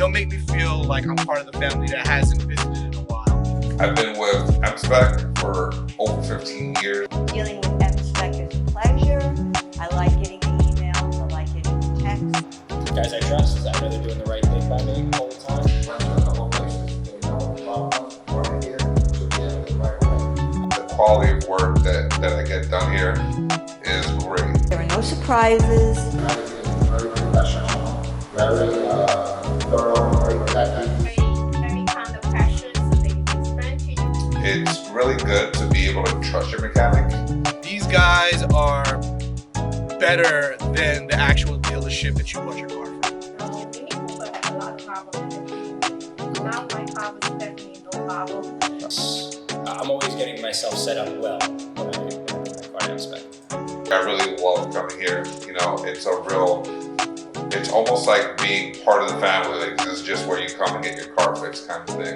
They'll make me feel like I'm part of the family that hasn't visited in a while. I've been with M-Spec for over 15 years. Dealing with M-Spec is a pleasure. I like getting the emails, I like getting the texts. The guys I trust, I know they're doing the right thing by me all the time. Went to a couple of places, they know about working here, so yeah, the right way. The quality of work that I get done here is great. There are no surprises. Very professional, very thorough, very technical. Very kind of passionate, so they can explain to you. It's really good to be able to trust your mechanic. These guys are better than the actual dealership that you bought your car from. Many people have a lot of problems with it. Now my car was definitely no problem. I'm always getting myself set up well when I get my car M-Spec. I really love coming here. You know, it's almost like being part of the family. Like, this is just where you come and get your car fixed kind of thing.